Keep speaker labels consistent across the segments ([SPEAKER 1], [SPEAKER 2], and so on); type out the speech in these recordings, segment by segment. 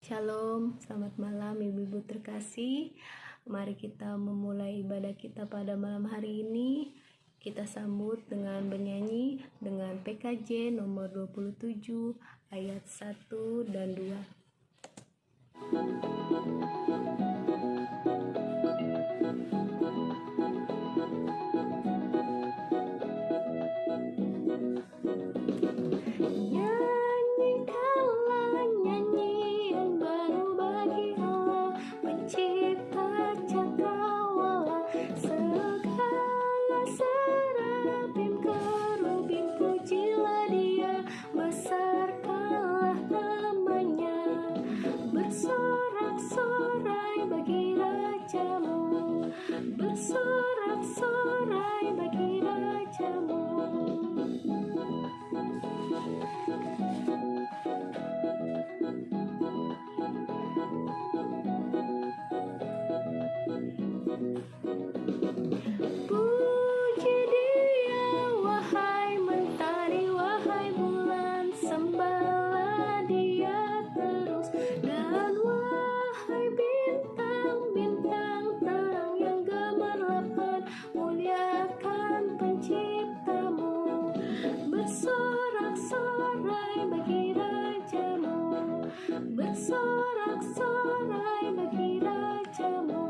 [SPEAKER 1] Shalom, selamat malam ibu-ibu terkasih. Mari kita memulai ibadah kita pada malam hari ini. Kita sambut dengan bernyanyi dengan PKJ nomor 27 ayat 1 dan 2. Bersorak-sorai bagi rajamu, bersorak-sorai bagi rajamu. Puji Dia, wahai mentari, wahai bulan, sembahlah Dia terus. Dan wahai bintang-bintang terang yang gemerlapan, muliakan Penciptamu. Bersorak-sorai bagi rajamu, bersorak-sorai bagi rajamu.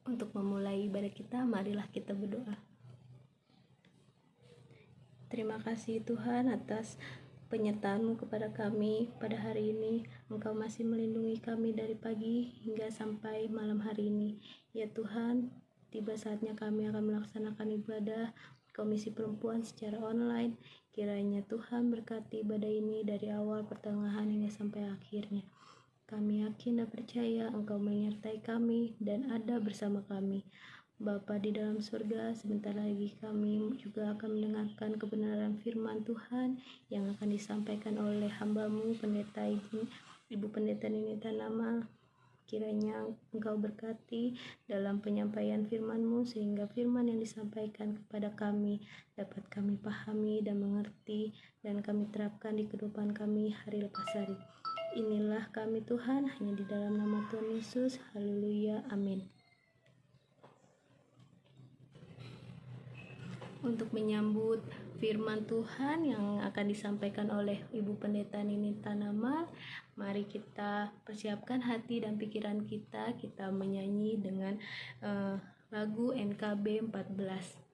[SPEAKER 1] Untuk memulai ibadah kita, marilah kita berdoa. Terima kasih Tuhan atas penyertaan-Mu kepada kami pada hari ini. Engkau masih melindungi kami dari pagi hingga sampai malam hari ini. Ya Tuhan, tiba saatnya kami akan melaksanakan ibadah Komisi Perempuan secara online. Kiranya Tuhan berkati ibadah ini dari awal, pertengahan hingga sampai akhirnya. Kami yakin dan percaya Engkau menyertai kami dan ada bersama kami. Bapa di dalam surga, sebentar lagi kami juga akan mendengarkan kebenaran firman Tuhan yang akan disampaikan oleh hamba-Mu, Pendeta Ibu Pendeta Nini Tanama. Kiranya Engkau berkati dalam penyampaian firman-Mu sehingga firman yang disampaikan kepada kami dapat kami pahami dan mengerti dan kami terapkan di kehidupan kami hari lepas hari. Inilah kami Tuhan, hanya di dalam nama Tuhan Yesus. Haleluya, amin. Untuk menyambut firman Tuhan yang akan disampaikan oleh Ibu Pendeta Nini Tanama, mari kita persiapkan hati dan pikiran kita. Kita menyanyi dengan lagu NKB 14.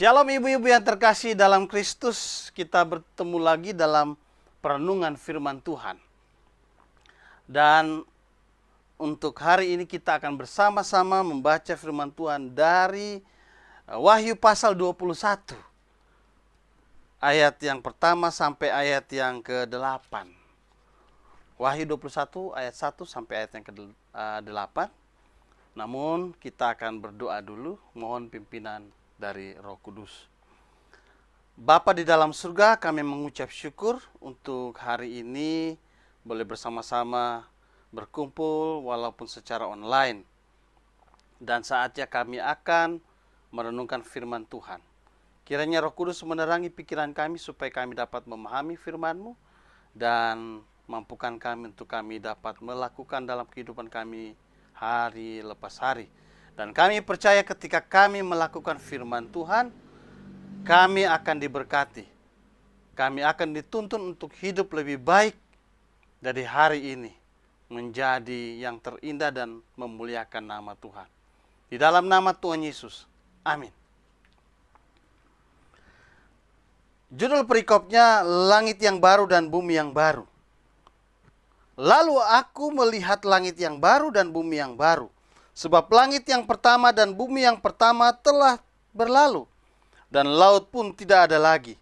[SPEAKER 2] Shalom ibu-ibu yang terkasih dalam Kristus, kita bertemu lagi dalam perenungan firman Tuhan. Dan untuk hari ini kita akan bersama-sama membaca firman Tuhan dari Wahyu pasal 21. Ayat yang pertama sampai ayat yang ke-8. Wahyu 21 ayat 1 sampai ayat yang ke-8. Namun kita akan berdoa dulu, mohon pimpinan dari Roh Kudus. Bapa di dalam surga, kami mengucap syukur untuk hari ini boleh bersama-sama berkumpul walaupun secara online. Dan saatnya kami akan merenungkan firman Tuhan. Kiranya Roh Kudus menerangi pikiran kami supaya kami dapat memahami firman-Mu dan mampukan kami untuk kami dapat melakukan dalam kehidupan kami hari lepas hari. Dan kami percaya ketika kami melakukan firman Tuhan, kami akan diberkati. Kami akan dituntun untuk hidup lebih baik dari hari ini, menjadi yang terindah dan memuliakan nama Tuhan. Di dalam nama Tuhan Yesus. Amin. Judul perikopnya, Langit yang Baru dan Bumi yang Baru. Lalu aku melihat langit yang baru dan bumi yang baru. Sebab langit yang pertama dan bumi yang pertama telah berlalu, dan laut pun tidak ada lagi.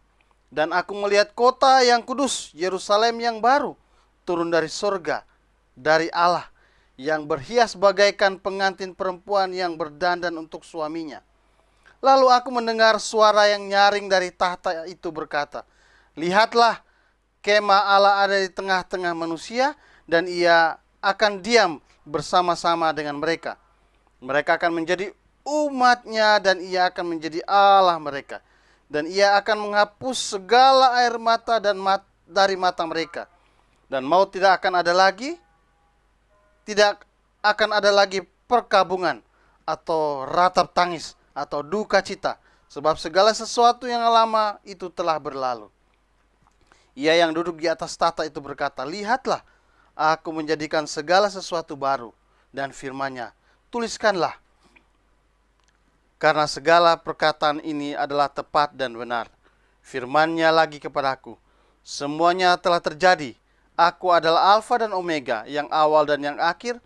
[SPEAKER 2] Dan aku melihat kota yang kudus, Yerusalem yang baru, turun dari sorga, dari Allah, yang berhias bagaikan pengantin perempuan yang berdandan untuk suaminya. Lalu aku mendengar suara yang nyaring dari tahta itu berkata, "Lihatlah, kemah Allah ada di tengah-tengah manusia, dan ia akan diam bersama-sama dengan mereka. Mereka akan menjadi umat-Nya dan ia akan menjadi Allah mereka. Dan ia akan menghapus segala air mata dari mata mereka. Dan maut tidak akan ada lagi, tidak akan ada lagi perkabungan atau ratap tangis atau duka cita, sebab segala sesuatu yang lama itu telah berlalu." Ia yang duduk di atas tahta itu berkata, "Lihatlah, aku menjadikan segala sesuatu baru." Dan firman-Nya, "Tuliskanlah, karena segala perkataan ini adalah tepat dan benar." Firman-Nya lagi kepadaku, "Semuanya telah terjadi. Aku adalah Alfa dan Omega, yang awal dan yang akhir.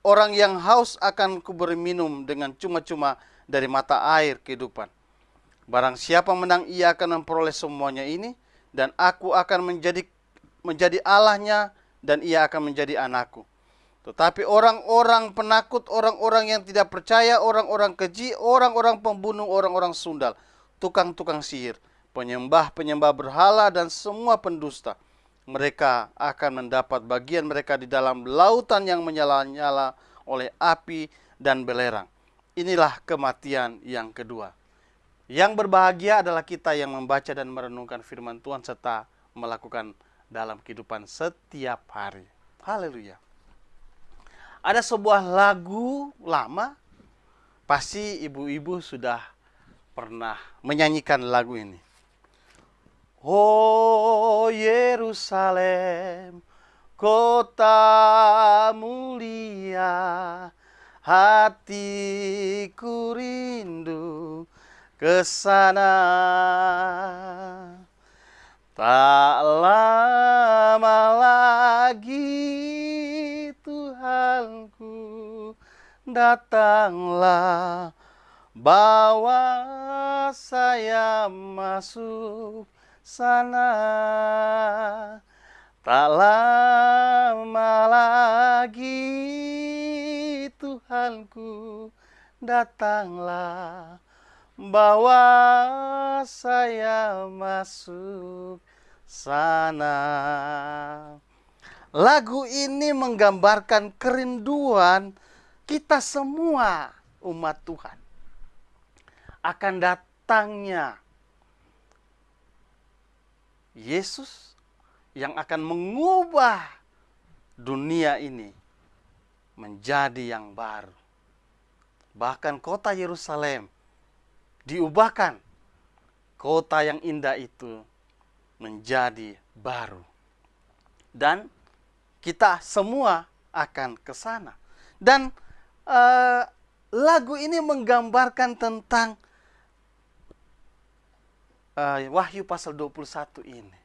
[SPEAKER 2] Orang yang haus akan kuberi minum dengan cuma-cuma dari mata air kehidupan. Barang siapa menang, ia akan memperoleh semuanya ini, dan aku akan menjadi Allahnya, dan ia akan menjadi anakku. Tetapi orang-orang penakut, orang-orang yang tidak percaya, orang-orang keji, orang-orang pembunuh, orang-orang sundal, tukang-tukang sihir, penyembah-penyembah berhala, dan semua pendusta, mereka akan mendapat bagian mereka di dalam lautan yang menyala-nyala oleh api dan belerang. Inilah kematian yang kedua." Yang berbahagia adalah kita yang membaca dan merenungkan firman Tuhan serta melakukan dalam kehidupan setiap hari. Haleluya. Ada sebuah lagu lama, pasti ibu-ibu sudah pernah menyanyikan lagu ini. Oh Yerusalem, kota mulia, hatiku rindu ke sana. Tak lama lagi Tuhanku, datanglah, bawa saya masuk sana. Tak lama lagi Tuhanku, datanglah, bawa saya masuk sana. Lagu ini menggambarkan kerinduan kita semua umat Tuhan akan datangnya Yesus yang akan mengubah dunia ini menjadi yang baru. Bahkan kota Yerusalem diubahkan, kota yang indah itu menjadi baru. Dan kita semua akan ke sana. Dan lagu ini menggambarkan tentang Wahyu pasal 21 ini.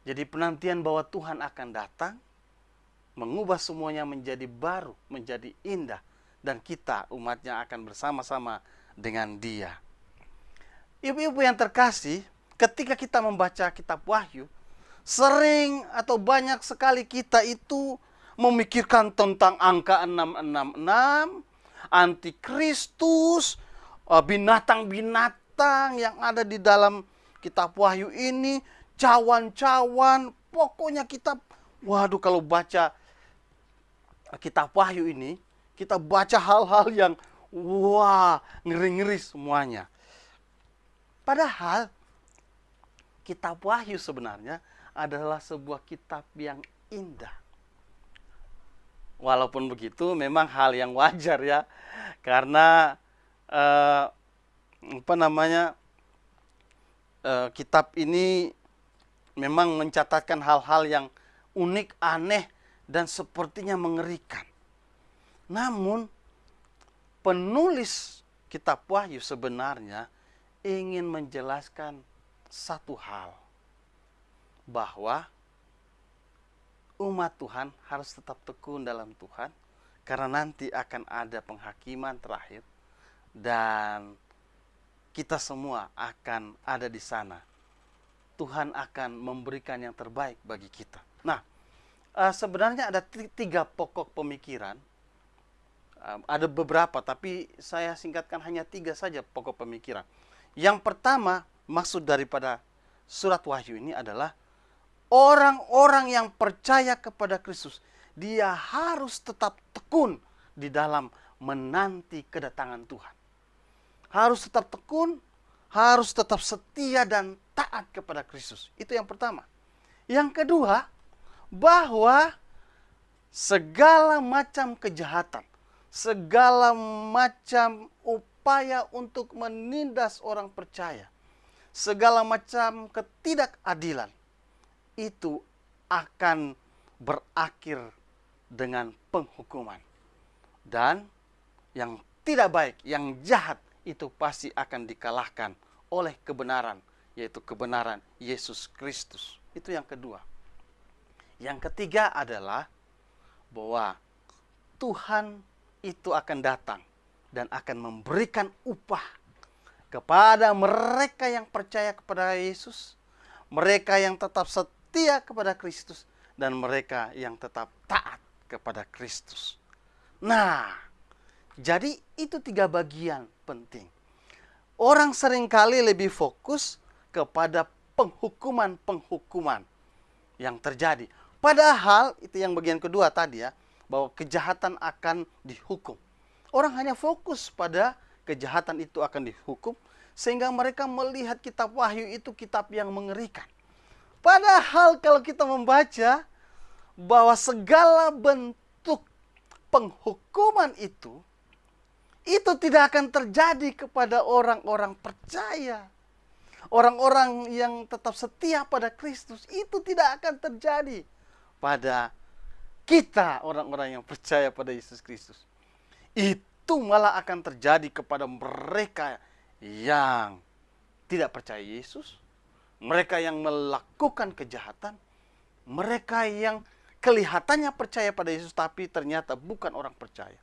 [SPEAKER 2] Jadi penantian bahwa Tuhan akan datang, mengubah semuanya menjadi baru, menjadi indah. Dan kita umatnya akan bersama-sama dengan Dia. Ibu-ibu yang terkasih, ketika kita membaca kitab Wahyu, sering atau banyak sekali kita itu memikirkan tentang angka 666, antikristus, binatang-binatang yang ada di dalam kitab Wahyu ini, cawan-cawan, pokoknya kita, waduh, kalau baca kitab Wahyu ini, kita baca hal-hal yang wah, ngeri-ngeri semuanya. Padahal kitab Wahyu sebenarnya adalah sebuah kitab yang indah. Walaupun begitu, memang hal yang wajar ya, karena kitab ini memang mencatatkan hal-hal yang unik, aneh, dan sepertinya mengerikan. Namun, penulis kitab Wahyu sebenarnya ingin menjelaskan satu hal, bahwa umat Tuhan harus tetap tekun dalam Tuhan, karena nanti akan ada penghakiman terakhir, dan kita semua akan ada di sana. Tuhan akan memberikan yang terbaik bagi kita. Nah, sebenarnya ada 3 pokok pemikiran. Ada beberapa, tapi saya singkatkan hanya 3 saja pokok pemikiran. Yang pertama, maksud daripada surat Wahyu ini adalah orang-orang yang percaya kepada Kristus, dia harus tetap tekun di dalam menanti kedatangan Tuhan. Harus tetap tekun, harus tetap setia dan taat kepada Kristus. Itu yang pertama. Yang kedua, bahwa segala macam kejahatan, segala macam upaya untuk menindas orang percaya, segala macam ketidakadilan, itu akan berakhir dengan penghukuman. Dan yang tidak baik, yang jahat, itu pasti akan dikalahkan oleh kebenaran, yaitu kebenaran Yesus Kristus. Itu yang kedua. Yang ketiga adalah bahwa Tuhan itu akan datang dan akan memberikan upah kepada mereka yang percaya kepada Yesus, mereka yang tetap setia kepada Kristus, dan mereka yang tetap taat kepada Kristus. Nah, jadi itu 3 bagian penting. Orang seringkali lebih fokus kepada penghukuman-penghukuman yang terjadi. Padahal itu yang bagian kedua tadi ya, bahwa kejahatan akan dihukum. Orang hanya fokus pada kejahatan itu akan dihukum, sehingga mereka melihat kitab Wahyu itu kitab yang mengerikan. Padahal kalau kita membaca bahwa segala bentuk penghukuman itu tidak akan terjadi kepada orang-orang percaya. Orang-orang yang tetap setia pada Kristus, itu tidak akan terjadi pada kita, orang-orang yang percaya pada Yesus Kristus. Itu malah akan terjadi kepada mereka yang tidak percaya Yesus, mereka yang melakukan kejahatan, mereka yang kelihatannya percaya pada Yesus tapi ternyata bukan orang percaya,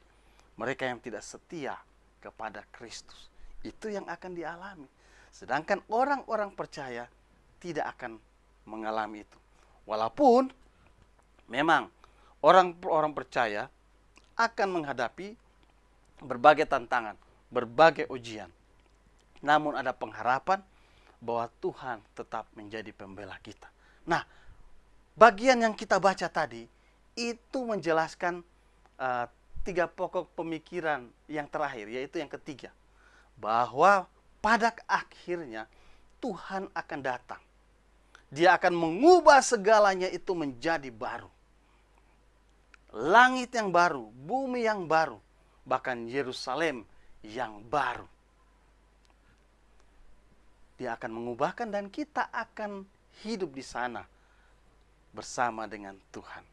[SPEAKER 2] mereka yang tidak setia kepada Kristus. Itu yang akan dialami. Sedangkan orang-orang percaya tidak akan mengalami itu. Walaupun memang orang-orang percaya akan menghadapi berbagai tantangan, berbagai ujian. Namun ada pengharapan bahwa Tuhan tetap menjadi pembela kita. Nah, bagian yang kita baca tadi itu menjelaskan 3 pokok pemikiran yang terakhir, yaitu yang ketiga, bahwa pada akhirnya Tuhan akan datang. Dia akan mengubah segalanya itu menjadi baru. Langit yang baru, bumi yang baru, bahkan Yerusalem yang baru. Dia akan mengubahkan dan kita akan hidup di sana bersama dengan Tuhan.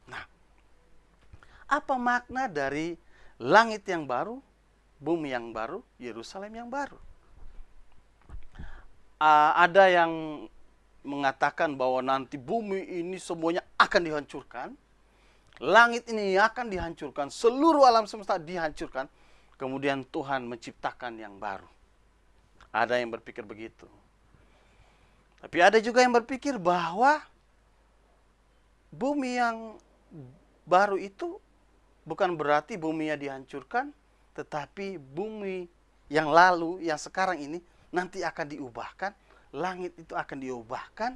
[SPEAKER 2] Nah, apa makna dari langit yang baru, bumi yang baru, Yerusalem yang baru? ada yang mengatakan bahwa nanti bumi ini semuanya akan dihancurkan, langit ini akan dihancurkan, seluruh alam semesta dihancurkan, kemudian Tuhan menciptakan yang baru. Ada yang berpikir begitu. Tapi ada juga yang berpikir bahwa bumi yang baru itu bukan berarti buminya dihancurkan, tetapi bumi yang lalu, yang sekarang ini nanti akan diubahkan, langit itu akan diubahkan,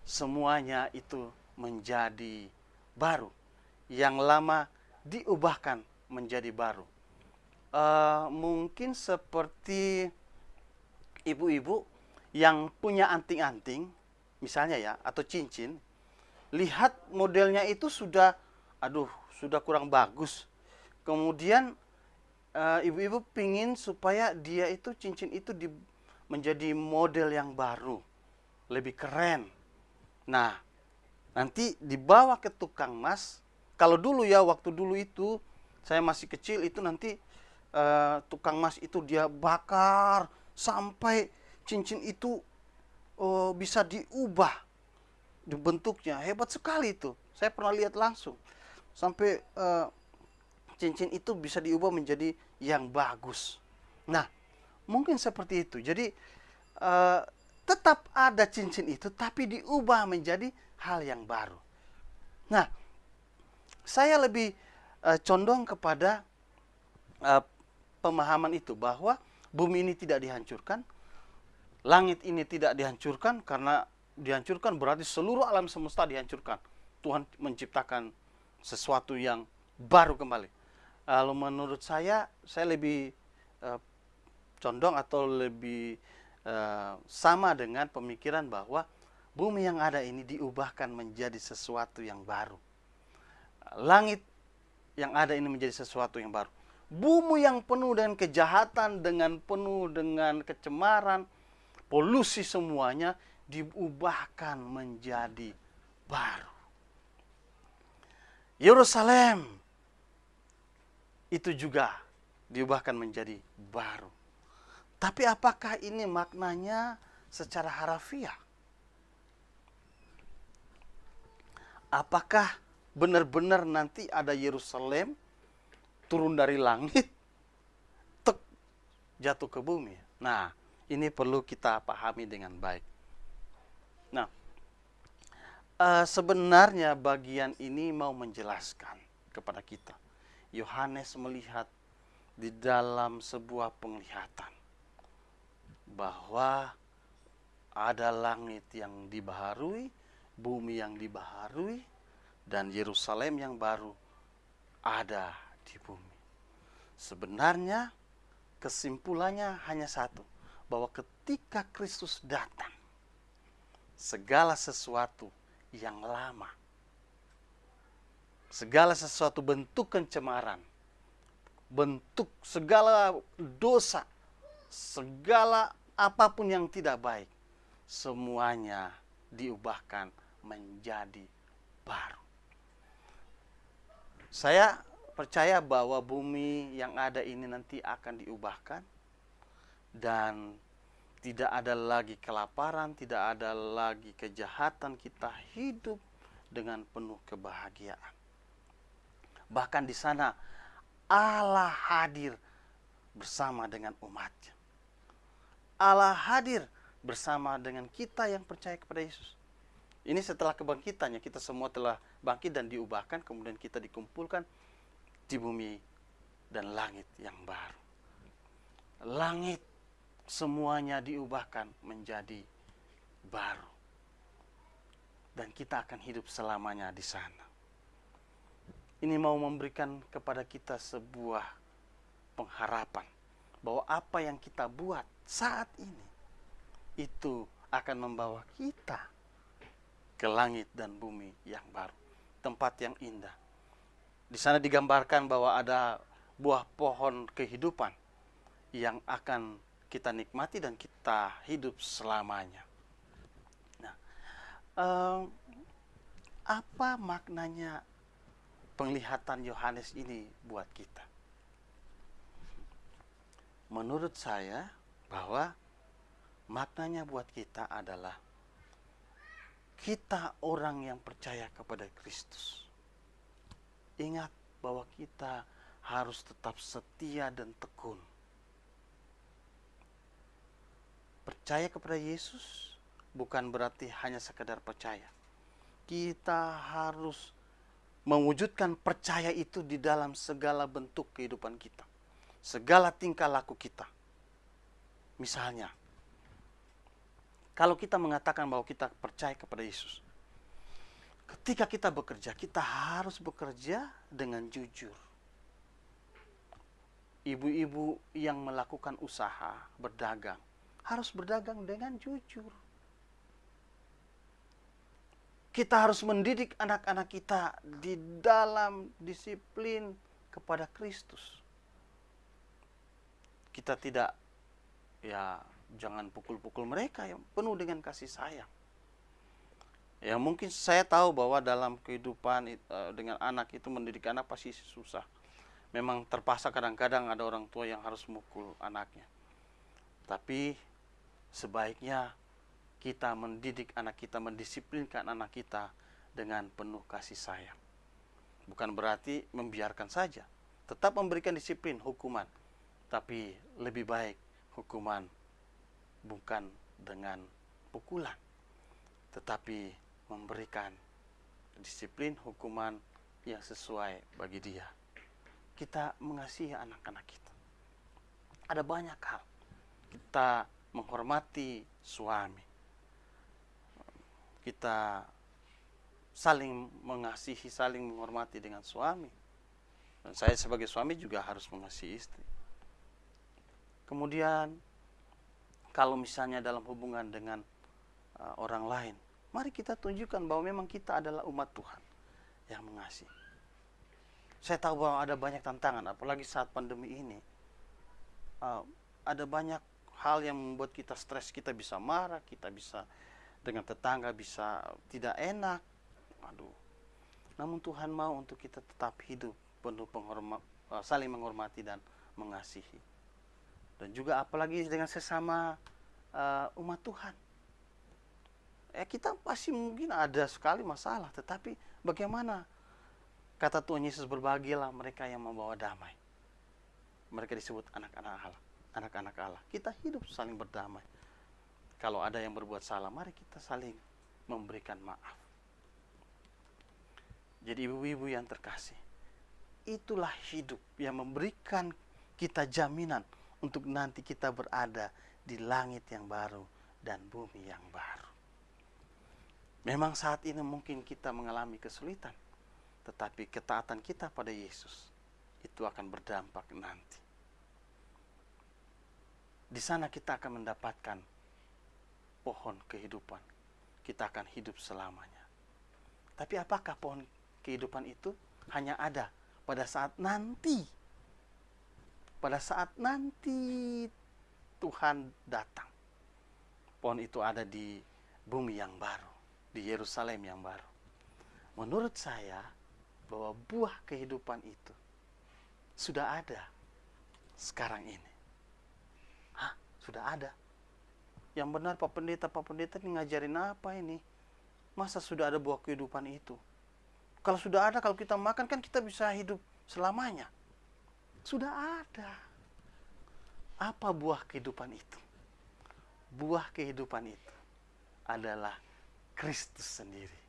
[SPEAKER 2] semuanya itu menjadi baru. Yang lama diubahkan menjadi baru. Mungkin seperti ibu-ibu yang punya anting-anting, misalnya ya, atau cincin, lihat modelnya itu sudah kurang bagus. Kemudian ibu-ibu pingin supaya dia itu cincin itu menjadi model yang baru, lebih keren. Nah, nanti dibawa ke tukang emas. Kalau dulu ya, waktu dulu itu saya masih kecil, itu nanti tukang emas itu dia bakar sampai cincin itu bisa diubah bentuknya. Hebat sekali itu. Saya pernah lihat langsung. Sampai cincin itu bisa diubah menjadi yang bagus. Nah, mungkin seperti itu. Jadi tetap ada cincin itu, tapi diubah menjadi hal yang baru. Nah, saya lebih condong kepada pemahaman itu, bahwa bumi ini tidak dihancurkan, langit ini tidak dihancurkan, karena dihancurkan berarti seluruh alam semesta dihancurkan. Tuhan menciptakan sesuatu yang baru kembali. Lalu menurut saya lebih condong atau lebih sama dengan pemikiran bahwa bumi yang ada ini diubahkan menjadi sesuatu yang baru. Langit yang ada ini menjadi sesuatu yang baru. Bumi yang penuh dengan kejahatan, penuh dengan kecemaran, polusi, semuanya diubahkan menjadi baru. Yerusalem itu juga diubahkan menjadi baru. Tapi apakah ini maknanya secara harafiah? Apakah benar-benar nanti ada Yerusalem turun dari langit, jatuh ke bumi? Nah, ini perlu kita pahami dengan baik. Nah, sebenarnya bagian ini mau menjelaskan kepada kita. Yohanes melihat di dalam sebuah penglihatan bahwa ada langit yang dibaharui, bumi yang dibaharui, dan Yerusalem yang baru ada di bumi. Sebenarnya kesimpulannya hanya satu, bahwa ketika Kristus datang, segala sesuatu yang lama, segala sesuatu bentuk pencemaran, bentuk segala dosa, segala apapun yang tidak baik, semuanya diubahkan menjadi baru. Saya percaya bahwa bumi yang ada ini nanti akan diubahkan, dan tidak ada lagi kelaparan, tidak ada lagi kejahatan. Kita hidup dengan penuh kebahagiaan. Bahkan di sana Allah hadir bersama dengan umatnya. Allah hadir bersama dengan kita yang percaya kepada Yesus. Ini setelah kebangkitannya, kita semua telah bangkit dan diubahkan, kemudian kita dikumpulkan di bumi dan langit yang baru. Langit semuanya diubahkan menjadi baru. Dan kita akan hidup selamanya di sana. Ini mau memberikan kepada kita sebuah pengharapan bahwa apa yang kita buat saat ini itu akan membawa kita ke langit dan bumi yang baru, tempat yang indah. Di sana digambarkan bahwa ada buah pohon kehidupan yang akan kita nikmati dan kita hidup selamanya. Nah, apa maknanya penglihatan Yohanes ini buat kita? Menurut saya bahwa Maknanya buat kita adalah kita orang yang percaya kepada Kristus. Ingat bahwa kita harus tetap setia dan tekun. Percaya kepada Yesus bukan berarti hanya sekedar percaya. Kita harus mewujudkan percaya itu di dalam segala bentuk kehidupan kita, segala tingkah laku kita. Misalnya, kalau kita mengatakan bahwa kita percaya kepada Yesus, ketika kita bekerja, kita harus bekerja dengan jujur. Ibu-ibu yang melakukan usaha, berdagang, harus berdagang dengan jujur. Kita harus mendidik anak-anak kita di dalam disiplin kepada Kristus. Kita tidak, jangan pukul-pukul mereka, yang penuh dengan kasih sayang. Ya mungkin saya tahu bahwa dalam kehidupan dengan anak itu, mendidik anak pasti susah. Memang terpaksa kadang-kadang ada orang tua yang harus mukul anaknya. Tapi sebaiknya kita mendidik anak kita, mendisiplinkan anak kita dengan penuh kasih sayang. Bukan berarti membiarkan saja. Tetap memberikan disiplin, hukuman. Tapi lebih baik hukuman bukan dengan pukulan, tetapi memberikan disiplin, hukuman yang sesuai bagi dia. Kita mengasihi anak-anak kita. Ada banyak hal. Kita menghormati suami. Kita saling mengasihi, saling menghormati dengan suami. Dan saya sebagai suami juga harus mengasihi istri. Kemudian kalau misalnya dalam hubungan dengan orang lain, mari kita tunjukkan bahwa memang kita adalah umat Tuhan yang mengasihi. Saya tahu bahwa ada banyak tantangan, apalagi saat pandemi ini. Ada banyak hal yang membuat kita stres, kita bisa marah, kita bisa dengan tetangga bisa tidak enak. Namun Tuhan mau untuk kita tetap hidup penuh saling menghormati dan mengasihi. Dan juga apalagi dengan sesama umat Tuhan. Kita pasti mungkin ada sekali masalah, tetapi bagaimana kata Tuhan Yesus, berbahagialah mereka yang membawa damai. Mereka disebut anak-anak Allah. Anak-anak Allah. Kita hidup saling berdamai. Kalau ada yang berbuat salah, mari kita saling memberikan maaf. Jadi ibu-ibu yang terkasih, itulah hidup yang memberikan kita jaminan untuk nanti kita berada di langit yang baru dan bumi yang baru. Memang saat ini mungkin kita mengalami kesulitan, tetapi ketaatan kita pada Yesus itu akan berdampak nanti. Di sana kita akan mendapatkan pohon kehidupan. Kita akan hidup selamanya. Tapi apakah pohon kehidupan itu hanya ada pada saat nanti? Pada saat nanti Tuhan datang. Pohon itu ada di bumi yang baru, di Yerusalem yang baru. Menurut saya bahwa buah kehidupan itu sudah ada sekarang ini. Sudah ada. Yang benar Pak Pendeta ini ngajarin apa ini? Masa sudah ada buah kehidupan itu? Kalau sudah ada, kalau kita makan kan kita bisa hidup selamanya. Sudah ada. Apa buah kehidupan itu? Buah kehidupan itu adalah Kristus sendiri.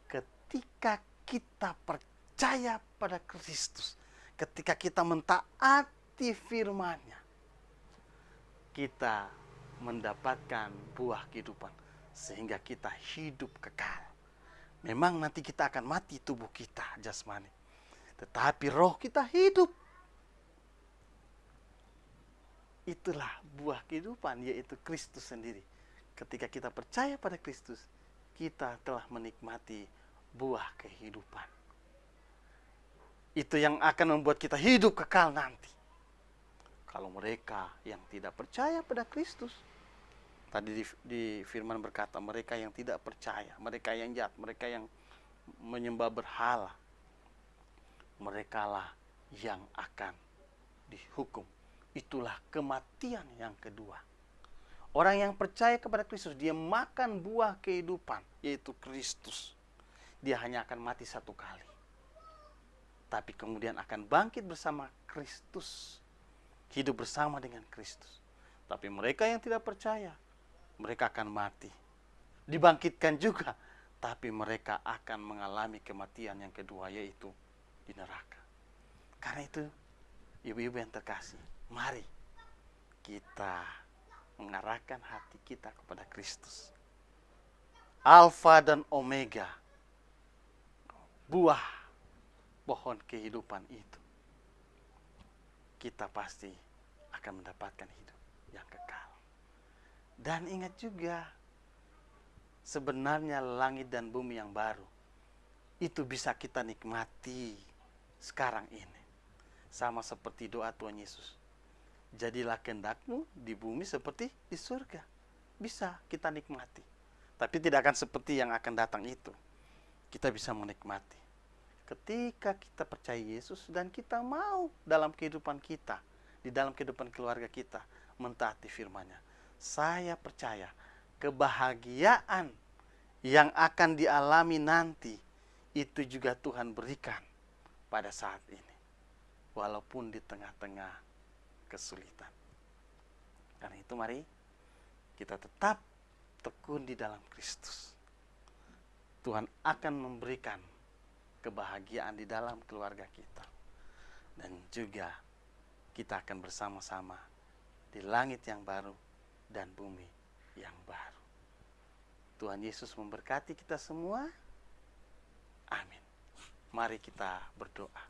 [SPEAKER 2] Ketika kita percaya pada Kristus, ketika kita mentaati firman-Nya, kita mendapatkan buah kehidupan sehingga kita hidup kekal. Memang nanti kita akan mati tubuh kita jasmani, tetapi roh kita hidup. Itulah buah kehidupan, yaitu Kristus sendiri. Ketika kita percaya pada Kristus, kita telah menikmati buah kehidupan. Itu yang akan membuat kita hidup kekal nanti. Kalau mereka yang tidak percaya pada Kristus, tadi di firman berkata, mereka yang tidak percaya, mereka yang jahat, mereka yang menyembah berhala, merekalah yang akan dihukum. Itulah kematian yang kedua. Orang yang percaya kepada Kristus, dia makan buah kehidupan, yaitu Kristus. Dia hanya akan mati satu kali, tapi kemudian akan bangkit bersama Kristus, hidup bersama dengan Kristus. Tapi mereka yang tidak percaya, mereka akan mati, dibangkitkan juga, tapi mereka akan mengalami kematian yang kedua, yaitu di neraka. Karena itu, ibu-ibu yang terkasih, mari kita mengarahkan hati kita kepada Kristus, Alfa dan Omega, buah pohon kehidupan itu. Kita pasti akan mendapatkan hidup yang kekal. Dan ingat juga, sebenarnya langit dan bumi yang baru itu bisa kita nikmati sekarang ini. Sama seperti doa Tuhan Yesus, jadilah kehendakmu di bumi seperti di surga. Bisa kita nikmati, tapi tidak akan seperti yang akan datang itu. Kita bisa menikmati ketika kita percaya Yesus dan kita mau dalam kehidupan kita, di dalam kehidupan keluarga kita, mentaati firman-Nya. Saya percaya kebahagiaan yang akan dialami nanti itu juga Tuhan berikan pada saat ini, walaupun di tengah-tengah kesulitan. Karena itu mari kita tetap tekun di dalam Kristus. Tuhan akan memberikan kebahagiaan di dalam keluarga kita, dan juga kita akan bersama-sama di langit yang baru dan bumi yang baru. Tuhan Yesus memberkati kita semua. Amin. Mari kita berdoa.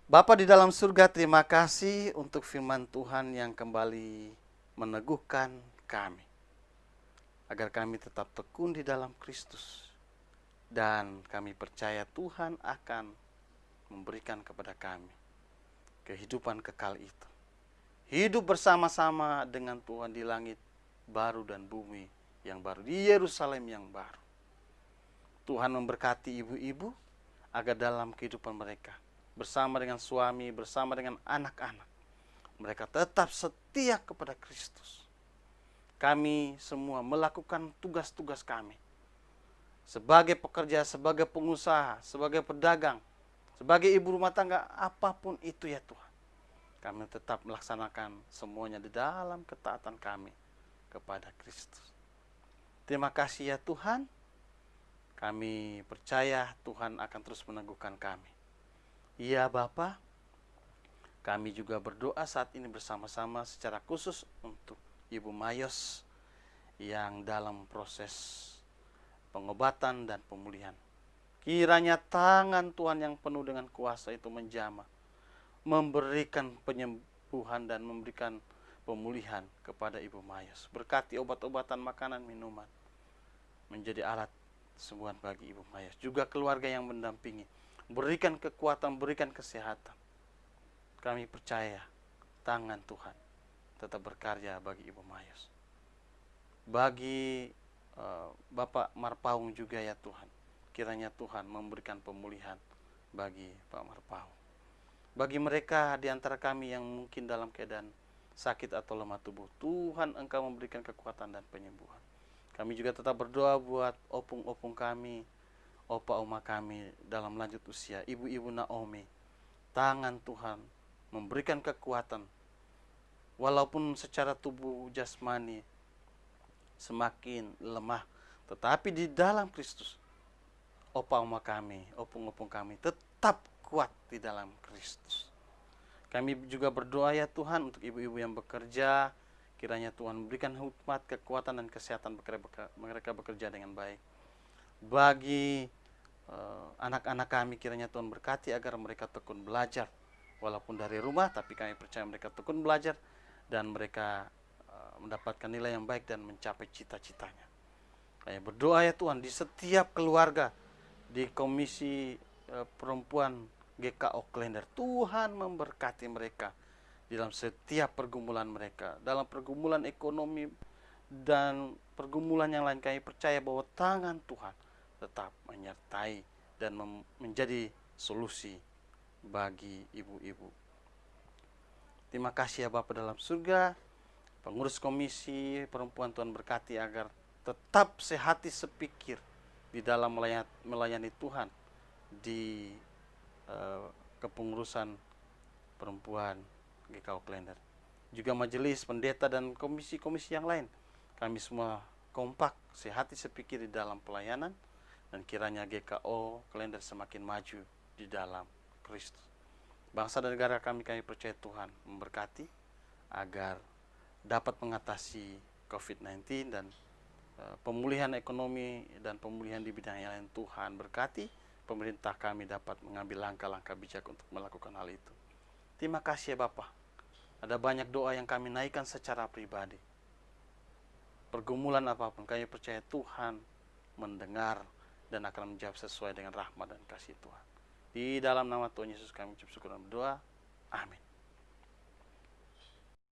[SPEAKER 2] Bapa di dalam surga, terima kasih untuk firman Tuhan yang kembali meneguhkan kami, agar kami tetap tekun di dalam Kristus. Dan kami percaya Tuhan akan memberikan kepada kami kehidupan kekal itu. Hidup bersama-sama dengan Tuhan di langit baru dan bumi yang baru, di Yerusalem yang baru. Tuhan memberkati ibu-ibu agar dalam kehidupan mereka, bersama dengan suami, bersama dengan anak-anak, mereka tetap setia kepada Kristus. Kami semua melakukan tugas-tugas kami sebagai pekerja, sebagai pengusaha, sebagai pedagang, sebagai ibu rumah tangga, apapun itu ya Tuhan. Kami tetap melaksanakan semuanya di dalam ketaatan kami kepada Kristus. Terima kasih ya Tuhan. Kami percaya Tuhan akan terus meneguhkan kami. Iya Bapa, kami juga berdoa saat ini bersama-sama secara khusus untuk Ibu Mayos yang dalam proses pengobatan dan pemulihan. Kiranya tangan Tuhan yang penuh dengan kuasa itu menjamah, memberikan penyembuhan dan memberikan pemulihan kepada Ibu Mayos. Berkati obat-obatan, makanan, minuman menjadi alat sembuhan bagi Ibu Mayos. Juga keluarga yang mendampingi, berikan kekuatan, berikan kesehatan. Kami percaya tangan Tuhan tetap berkarya bagi Ibu Mayos. Bagi Bapak Marpaung juga ya Tuhan, kiranya Tuhan memberikan pemulihan bagi Pak Marpaung. Bagi mereka di antara kami yang mungkin dalam keadaan sakit atau lemah tubuh, Tuhan Engkau memberikan kekuatan dan penyembuhan. Kami juga tetap berdoa buat opung-opung kami, opa oma kami dalam lanjut usia, ibu-ibu Naomi. Tangan Tuhan memberikan kekuatan, walaupun secara tubuh jasmani semakin lemah, tetapi di dalam Kristus, opa oma kami, opung-opung kami tetap kuat di dalam Kristus. Kami juga berdoa ya Tuhan untuk ibu-ibu yang bekerja, kiranya Tuhan berikan hikmat, kekuatan dan kesehatan mereka bekerja dengan baik. Bagi anak-anak kami, kiranya Tuhan berkati agar mereka tekun belajar, walaupun dari rumah, tapi kami percaya mereka tekun belajar dan mereka mendapatkan nilai yang baik dan mencapai cita-citanya. Saya berdoa ya Tuhan di setiap keluarga, di Komisi Perempuan GK Oaklander, Tuhan memberkati mereka di dalam setiap pergumulan mereka, dalam pergumulan ekonomi dan pergumulan yang lain. Kami percaya bahwa tangan Tuhan tetap menyertai dan menjadi solusi bagi ibu-ibu. Terima kasih ya Bapa dalam surga. pengurus komisi perempuan Tuhan berkati agar tetap sehati sepikir di dalam melayani Tuhan di kepengurusan perempuan GKO Klender. Juga majelis, pendeta, dan komisi-komisi yang lain. Kami semua kompak, sehati sepikir di dalam pelayanan, dan kiranya GKO Klender semakin maju di dalam Kristus. Bangsa dan negara kami percaya Tuhan memberkati agar dapat mengatasi COVID-19 dan pemulihan ekonomi dan pemulihan di bidang yang lain. Tuhan berkati pemerintah kami dapat mengambil langkah-langkah bijak untuk melakukan hal itu. Terima kasih ya Bapak. Ada banyak doa yang kami naikkan secara pribadi. Pergumulan apapun kami percaya Tuhan mendengar dan akan menjawab sesuai dengan rahmat dan kasih Tuhan. Di dalam nama Tuhan Yesus kami ucap syukur dan berdoa. Amin.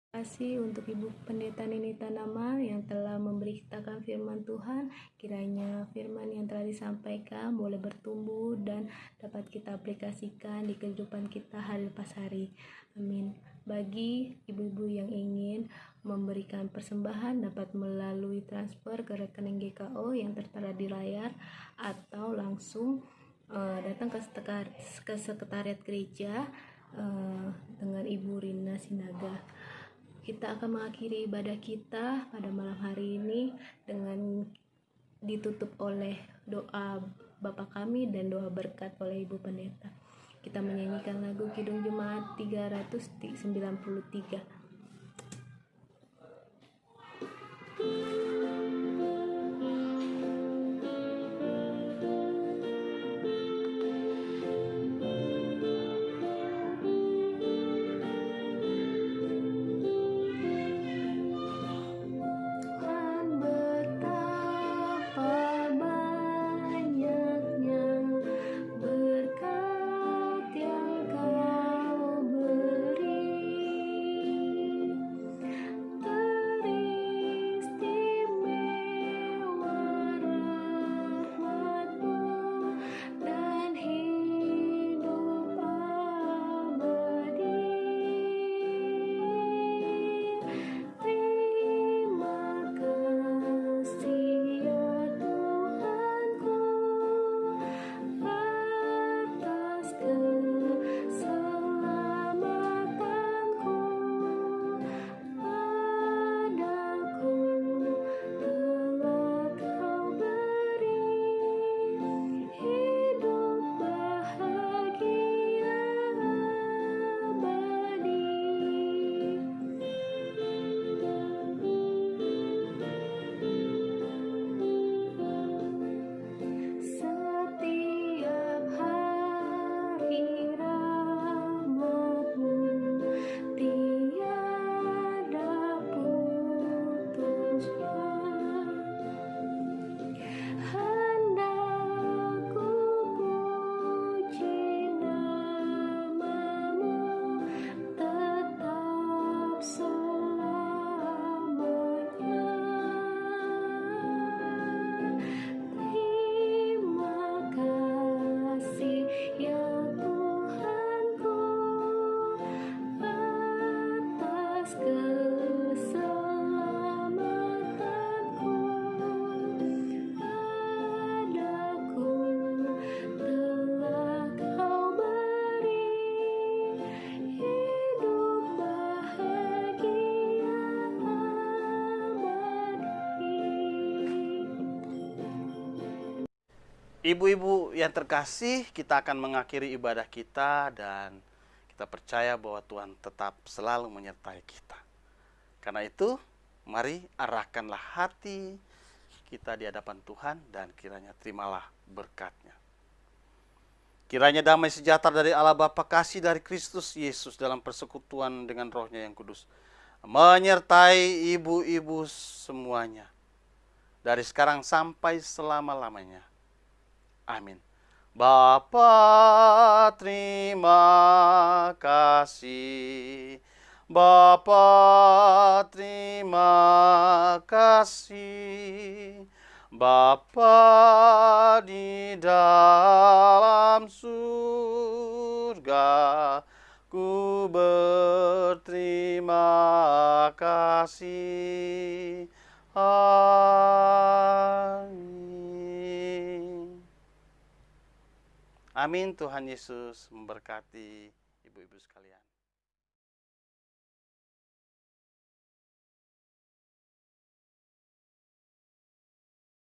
[SPEAKER 1] Terima kasih untuk Ibu Pendeta Nini Tanama yang telah memberitakan firman Tuhan. Kiranya firman yang telah disampaikan boleh bertumbuh dan dapat kita aplikasikan di kehidupan kita hari lepas hari. Amin. Bagi ibu-ibu yang ingin memberikan persembahan dapat melalui transfer ke rekening GKO yang tertera di layar atau langsung datang ke sekretariat gereja dengan Ibu Rina Sinaga. Kita akan mengakhiri ibadah kita pada malam hari ini dengan ditutup oleh doa Bapa kami dan doa berkat oleh Ibu Pendeta. Kita menyanyikan lagu Kidung Jemaat 393.
[SPEAKER 2] Ibu-ibu yang terkasih, kita akan mengakhiri ibadah kita dan kita percaya bahwa Tuhan tetap selalu menyertai kita. Karena itu, mari arahkanlah hati kita di hadapan Tuhan dan kiranya terimalah berkat-Nya. Kiranya damai sejahtera dari Allah Bapa, kasih dari Kristus Yesus dalam persekutuan dengan Roh-Nya yang kudus menyertai ibu-ibu semuanya dari sekarang sampai selama-lamanya. Amin. Bapa, terima kasih. Bapa, terima kasih. Bapa di dalam surga, ku berterima kasih. kasih. Amin. Amin. Tuhan Yesus memberkati ibu-ibu sekalian.